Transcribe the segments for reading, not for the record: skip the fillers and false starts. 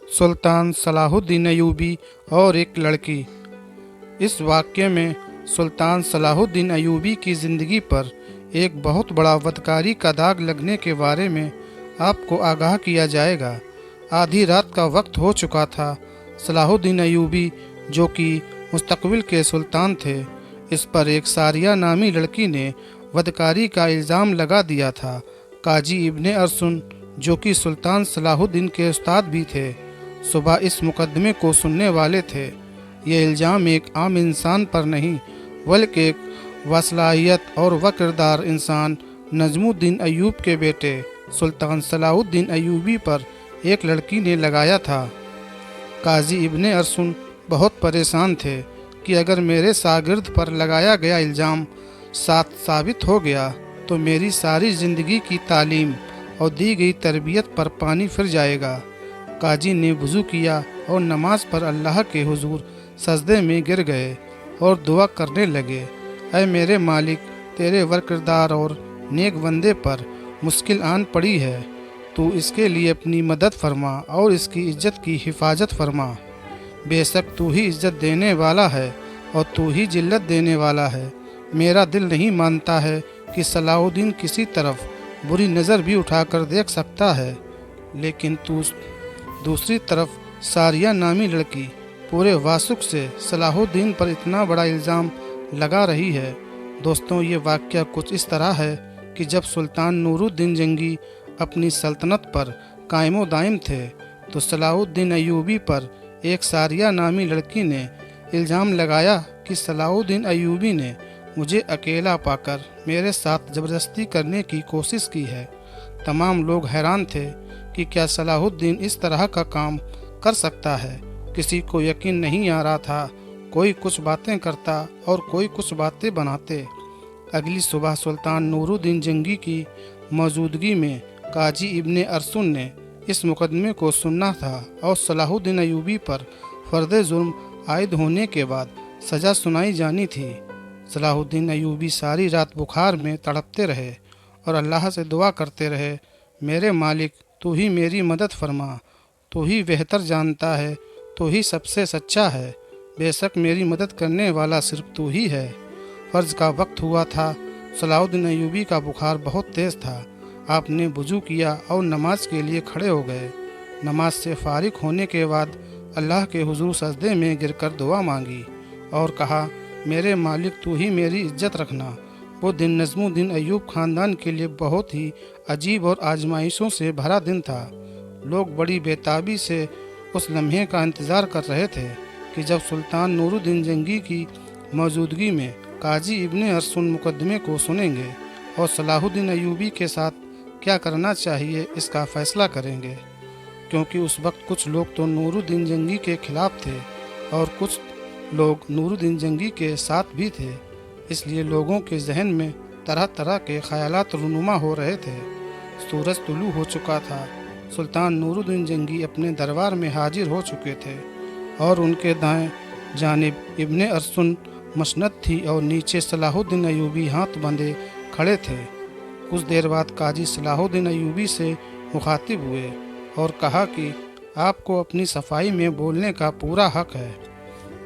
सुल्तान सलाहुद्दीन अयूबी और एक लड़की। इस वाक़ये में सुल्तान सलाहुद्दीन अयूबी की ज़िंदगी पर एक बहुत बड़ा बदकारी का दाग लगने के बारे में आपको आगाह किया जाएगा। आधी रात का वक्त हो चुका था। सलाहुद्दीन अयूबी, जो कि मुस्तकबिल के सुल्तान थे, इस पर एक सारिया नामी लड़की ने बदकारी का इल्ज़ाम लगा दिया था। काजी इब्ने अरसुन, जो कि सुल्तान सलाहुद्दीन के उस्ताद भी थे, सुबह इस मुकदमे को सुनने वाले थे। ये इल्ज़ाम एक आम इंसान पर नहीं, बल्कि एक वसलाहियत और वक़्रदार इंसान नजमुद्दीन अयूब के बेटे सुल्तान सलाहुद्दीन अयूबी पर एक लड़की ने लगाया था। काजी इब्ने अरसुन बहुत परेशान थे कि अगर मेरे शागिर्द पर लगाया गया इल्ज़ाम साबित हो गया तो मेरी सारी ज़िंदगी की तालीम और दी गई तरबियत पर पानी फिर जाएगा। काजी ने वज़ू किया और नमाज पर अल्लाह के हुजूर सजदे में गिर गए और दुआ करने लगे। ऐ मेरे मालिक, तेरे वक़्रदार और नेक बंदे पर मुश्किल आन पड़ी है। तू इसके लिए अपनी मदद फरमा और इसकी इज्जत की हिफाजत फरमा। बेशक तू ही इज्जत देने वाला है और तू ही जिल्लत देने वाला है। मेरा दिल नहीं मानता है कि सलाहुद्दीन किसी तरफ बुरी नज़र भी उठाकर देख सकता है, लेकिन तू दूसरी तरफ सारिया नामी लड़की पूरे वासुक से सलाहुद्दीन पर इतना बड़ा इल्ज़ाम लगा रही है। दोस्तों, ये वाक़या कुछ इस तरह है कि जब सुल्तान नूरुद्दीन जंगी अपनी सल्तनत पर कायमो दायम थे, तो सलाहुद्दीन अयूबी पर एक सारिया नामी लड़की ने इल्ज़ाम लगाया कि सलाहुद्दीन अयूबी ने मुझे अकेला पाकर मेरे साथ ज़बरदस्ती करने की कोशिश की है। तमाम लोग हैरान थे कि क्या सलाहुद्दीन इस तरह का काम कर सकता है। किसी को यकीन नहीं आ रहा था। कोई कुछ बातें करता और कोई कुछ बातें बनाते। अगली सुबह सुल्तान नूरुद्दीन जंगी की मौजूदगी में काजी इब्ने अरसुन ने इस मुकदमे को सुनना था और सलाहुद्दीन अयूबी पर फ़र्द जुर्म आयद होने के बाद सज़ा सुनाई जानी थी। सलाहुद्दीन अयूबी सारी रात बुखार में तड़पते रहे और अल्लाह से दुआ करते रहे, मेरे मालिक, तू ही मेरी मदद फरमा। तू ही बेहतर जानता है, तू ही सबसे सच्चा है। बेशक मेरी मदद करने वाला सिर्फ तू ही है। फ़र्ज का वक्त हुआ था। सलाहुद्दीन अयूबी का बुखार बहुत तेज़ था। आपने वज़ू किया और नमाज के लिए खड़े हो गए। नमाज से फारिग होने के बाद अल्लाह के हुजूर सजदे में गिरकर दुआ मांगी और कहा, मेरे मालिक, तू ही मेरी इज्जत रखना। वो दिन नजमुद्दीन अयूब ख़ानदान के लिए बहुत ही अजीब और आजमाइशों से भरा दिन था। लोग बड़ी बेताबी से उस लम्हे का इंतज़ार कर रहे थे कि जब सुल्तान नूरुद्दीन जंगी की मौजूदगी में काजी इब्ने अरसुन मुकदमे को सुनेंगे और सलाहुद्दीन अयूबी के साथ क्या करना चाहिए इसका फ़ैसला करेंगे। क्योंकि उस वक्त कुछ लोग तो नूरुद्दीन जंगी के ख़िलाफ़ थे और कुछ लोग नूरुद्दीन जंगी के साथ भी थे। इसलिए लोगों के जहन में तरह तरह के ख़यालात रुनुमा हो रहे थे। सूरज तुलू हो चुका था। सुल्तान नूरुद्दीन जंगी अपने दरबार में हाजिर हो चुके थे और उनके दाएं जानिब इब्ने अरसुन मसनद थी और नीचे सलाहुद्दीन अयूबी हाथ बंधे खड़े थे। कुछ देर बाद काजी सलाहुद्दीन अयूबी से मुखातिब हुए और कहा कि आपको अपनी सफाई में बोलने का पूरा हक है।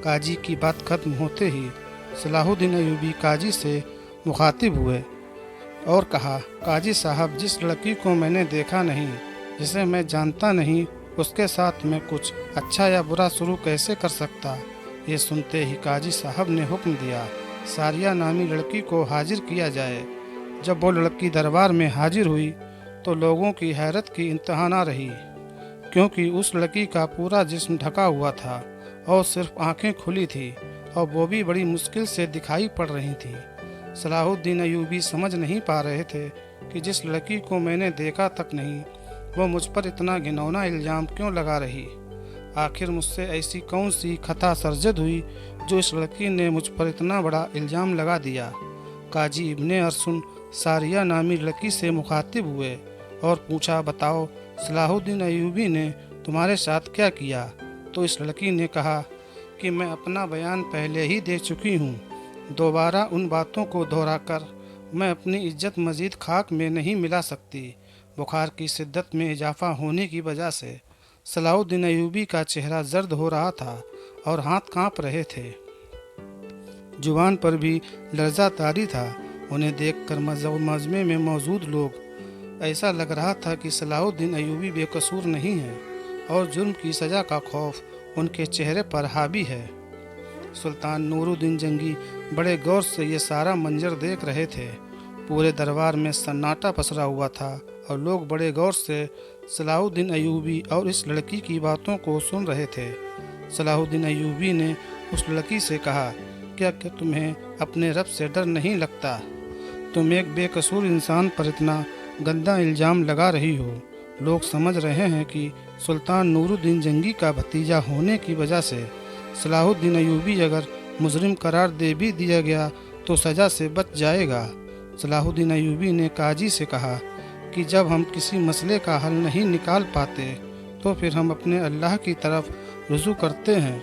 काजी की बात खत्म होते ही सलाहुद्दीन अयूबी काजी से मुखातिब हुए और कहा, काजी साहब, जिस लड़की को मैंने देखा नहीं, जिसे मैं जानता नहीं, उसके साथ मैं कुछ अच्छा या बुरा शुरू कैसे कर सकता। ये सुनते ही काजी साहब ने हुक्म दिया, सारिया नामी लड़की को हाजिर किया जाए। जब वो लड़की दरबार में हाजिर हुई तो लोगों की हैरत की इंतहा न रही, क्योंकि उस लड़की का पूरा जिस्म ढका हुआ था और सिर्फ आंखें खुली थी और वो भी बड़ी मुश्किल से दिखाई पड़ रही थी। सलाहुद्दीन अयूबी समझ नहीं पा रहे थे कि जिस लड़की को मैंने देखा तक नहीं, वो मुझ पर इतना घिनौना इल्ज़ाम क्यों लगा रही। आखिर मुझसे ऐसी कौन सी खता सरजद हुई जो इस लड़की ने मुझ पर इतना बड़ा इल्ज़ाम लगा दिया। काजी इब्ने अरसुन सारिया नामी लड़की से मुखातिब हुए और पूछा, बताओ, सलाहुद्दीन अयूबी ने तुम्हारे साथ क्या किया। तो इस लड़की ने कहा कि मैं अपना बयान पहले ही दे चुकी हूँ। दोबारा उन बातों को दोहराकर मैं अपनी इज्जत मज़ीद खाक में नहीं मिला सकती। बुखार की शिद्दत में इजाफ़ा होने की वजह से सलाहुद्दीन अयूबी का चेहरा जर्द हो रहा था और हाथ कांप रहे थे। जुबान पर भी लर्जा तारी था। उन्हें देखकर मजमे में मौजूद लोग ऐसा लग रहा था कि सलाहुद्दीन अयूबी बेकसूर नहीं है और जुर्म की सज़ा का खौफ उनके चेहरे पर हावी है। सुल्तान नूरुद्दीन जंगी बड़े गौर से ये सारा मंजर देख रहे थे। पूरे दरबार में सन्नाटा पसरा हुआ था और लोग बड़े गौर से सलाहुद्दीन अयूबी और इस लड़की की बातों को सुन रहे थे। सलाहुद्दीन अयूबी ने उस लड़की से कहा, क्या तुम्हें अपने रब से डर नहीं लगता? तुम एक बेकसूर इंसान पर इतना गंदा इल्ज़ाम लगा रही हो। लोग समझ रहे हैं कि सुल्तान नूरुद्दीन जंगी का भतीजा होने की वजह से सलाहुद्दीन अयूबी अगर मुजरिम करार दे भी दिया गया तो सज़ा से बच जाएगा। सलाहुद्दीन अयूबी ने काजी से कहा कि जब हम किसी मसले का हल नहीं निकाल पाते तो फिर हम अपने अल्लाह की तरफ रुजू करते हैं,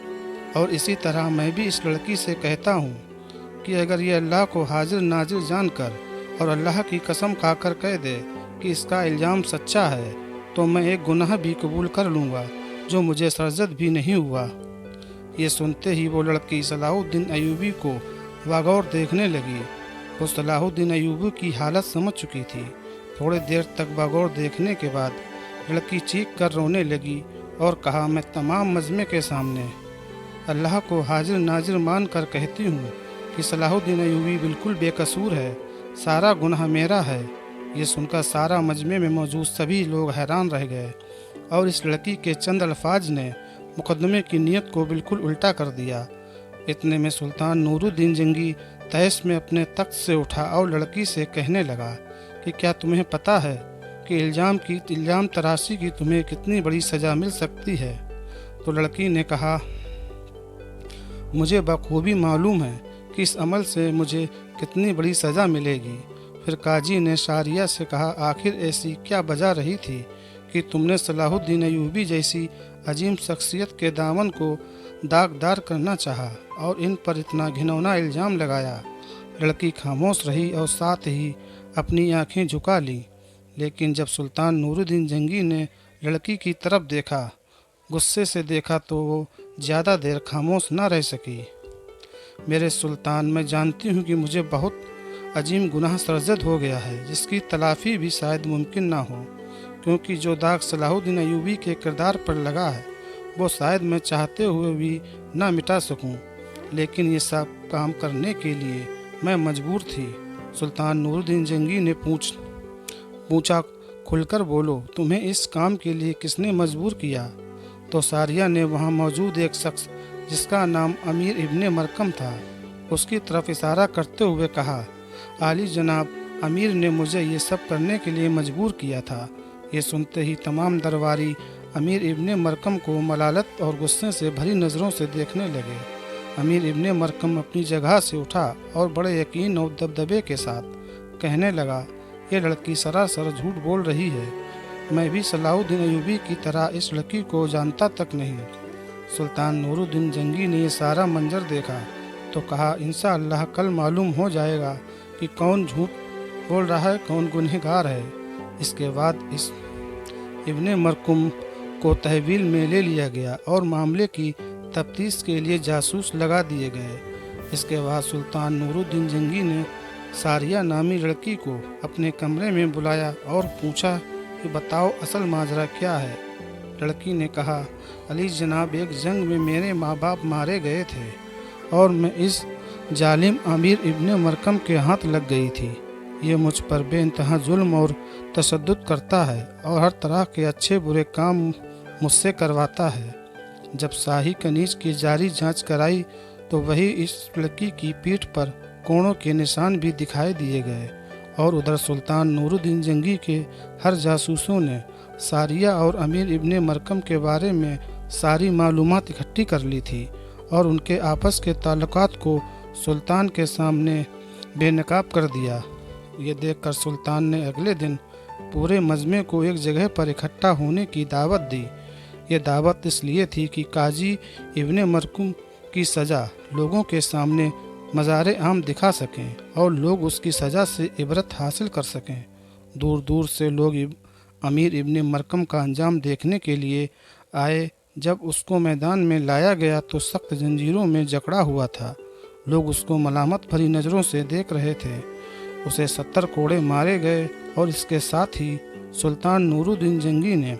और इसी तरह मैं भी इस लड़की से कहता हूँ कि अगर ये अल्लाह को हाजिर नाजिर जानकर और अल्लाह की कसम खाकर कह दे कि इसका इल्ज़ाम सच्चा है तो मैं एक गुनाह भी कबूल कर लूँगा जो मुझे सरजद भी नहीं हुआ। ये सुनते ही वो लड़की सलाहुद्दीन अयूबी को बगौर देखने लगी। वो सलाहुद्दीन अयूबी की हालत समझ चुकी थी। थोड़ी देर तक बगौर देखने के बाद लड़की चीख कर रोने लगी और कहा, मैं तमाम मजमे के सामने अल्लाह को हाजिर नाजिर मान कर कहती हूँ कि सलाहुद्दीन अयूबी बिल्कुल बेकसूर है, सारा गुनाह मेरा है। ये सुनकर सारा मजमे में मौजूद सभी लोग हैरान रह गए और इस लड़की के चंद अल्फाज ने मुकदमे की नीयत को बिल्कुल उल्टा कर दिया। इतने में सुल्तान नूरुद्दीन जंगी तहस में अपने तख्त से उठा और लड़की से कहने लगा कि क्या तुम्हें पता है कि इल्ज़ाम तराशी की तुम्हें कितनी बड़ी सज़ा मिल सकती है? तो लड़की ने कहा, मुझे बखूबी मालूम है कि इस अमल से मुझे कितनी बड़ी सज़ा मिलेगी। फिर काजी ने शारिया से कहा, आखिर ऐसी क्या वजह रही थी कि तुमने सलाहुद्दीन अयूबी जैसी अजीम शख्सियत के दामन को दागदार करना चाहा और इन पर इतना घिनौना इल्ज़ाम लगाया? लड़की खामोश रही और साथ ही अपनी आंखें झुका लीं। लेकिन जब सुल्तान नूरुद्दीन जंगी ने लड़की की तरफ देखा, गुस्से से देखा, तो वो ज़्यादा देर खामोश न रह सकी। मेरे सुल्तान, मैं जानती हूँ कि मुझे बहुत अजीम गुनाह सरजद हो गया है जिसकी तलाफ़ी भी शायद मुमकिन ना हो, क्योंकि जो दाग सलाहुद्दीन अयूबी के किरदार पर लगा है वो शायद मैं चाहते हुए भी ना मिटा सकूं, लेकिन ये सब काम करने के लिए मैं मजबूर थी। सुल्तान नूरुद्दीन जंगी ने पूछा, खुलकर बोलो, तुम्हें इस काम के लिए किसने मजबूर किया? तो सारिया ने वहाँ मौजूद एक शख्स जिसका नाम अमीर इब्ने मरकम था उसकी तरफ इशारा करते हुए कहा, आली जनाब, अमीर ने मुझे ये सब करने के लिए मजबूर किया था। ये सुनते ही तमाम दरबारी अमीर इब्ने मरकम को मलालत और गुस्से से भरी नज़रों से देखने लगे। अमीर इब्ने मरकम अपनी जगह से उठा और बड़े यकीन और दबदबे के साथ कहने लगा, ये लड़की सरासर झूठ बोल रही है। मैं भी सलाहुद्दीन अयूबी की तरह इस लड़की को जानता तक नहीं। सुल्तान नूरुद्दीन जंगी ने ये सारा मंजर देखा तो कहा, इंशाअल्लाह कल मालूम हो जाएगा कि कौन झूठ बोल रहा है, कौन गुनहगार है। इसके बाद इस इब्ने मरकुम को तहवील में ले लिया गया और मामले की तफ्तीश के लिए जासूस लगा दिए गए। इसके बाद सुल्तान नूरुद्दीन जंगी ने सारिया नामी लड़की को अपने कमरे में बुलाया और पूछा कि बताओ असल माजरा क्या है। लड़की ने कहा, अली जनाब, एक जंग में मेरे माँ बाप मारे गए थे और मैं इस जालिम अमीर इब्ने मरकम के हाथ लग गई थी। ये मुझ पर बेइंतहा जुल्म और तशद्दुद करता है और हर तरह के अच्छे बुरे काम मुझसे करवाता है। जब शाही कनीज की जारी जांच कराई तो वही इस लड़की की पीठ पर कोड़ों के निशान भी दिखाई दिए गए, और उधर सुल्तान नूरुद्दीन जंगी के हर जासूसों ने सारिया और अमीर इब्ने मरकम के बारे में सारी मालूमात इकट्ठी कर ली थी और उनके आपस के ताल्लुकात को सुल्तान के सामने बेनकाब कर दिया। ये देखकर सुल्तान ने अगले दिन पूरे मजमे को एक जगह पर इकट्ठा होने की दावत दी। ये दावत इसलिए थी कि काजी इब्ने मरकुम की सज़ा लोगों के सामने मज़ार आम दिखा सकें और लोग उसकी सज़ा से इबरत हासिल कर सकें। दूर दूर से लोग अमीर इब्ने मरकम का अंजाम देखने के लिए आए। जब उसको मैदान में लाया गया तो सख्त जंजीरों में जकड़ा हुआ था। लोग उसको मलामत भरी नज़रों से देख रहे थे। उसे 70 कोड़े मारे गए और इसके साथ ही सुल्तान नूरुद्दीन जंगी ने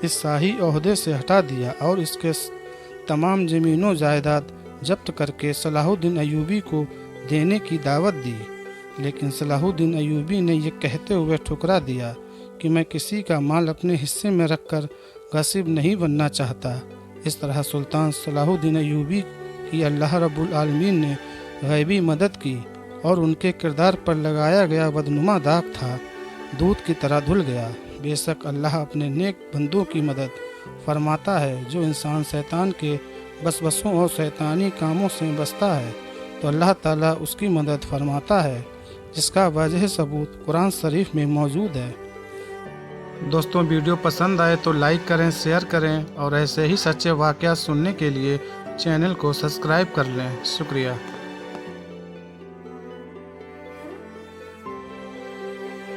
इस शाही ओहदे से हटा दिया और इसके तमाम ज़मीनों जायदाद जब्त करके सलाहुद्दीन अय्यूबी को देने की दावत दी। लेकिन सलाहुद्दीन अय्यूबी ने यह कहते हुए ठुकरा दिया कि मैं किसी का माल अपने हिस्से में रखकर गासिब नहीं बनना चाहता। इस तरह सुल्तान सलाहुद्दीन अय्यूबी की अल्लाह रब्बुल आलमीन ने गैबी मदद की और उनके किरदार पर लगाया गया बदनुमा दाग था दूध की तरह धुल गया। बेशक अल्लाह अपने नेक बंदों की मदद फरमाता है। जो इंसान शैतान के वसवसों और शैतानी कामों से बचता है तो अल्लाह ताला उसकी मदद फरमाता है, जिसका वाज़ेह सबूत कुरान शरीफ में मौजूद है। दोस्तों, वीडियो पसंद आए तो लाइक करें, शेयर करें और ऐसे ही सच्चे वाक़यात सुनने के लिए चैनल को सब्सक्राइब कर लें। शुक्रिया।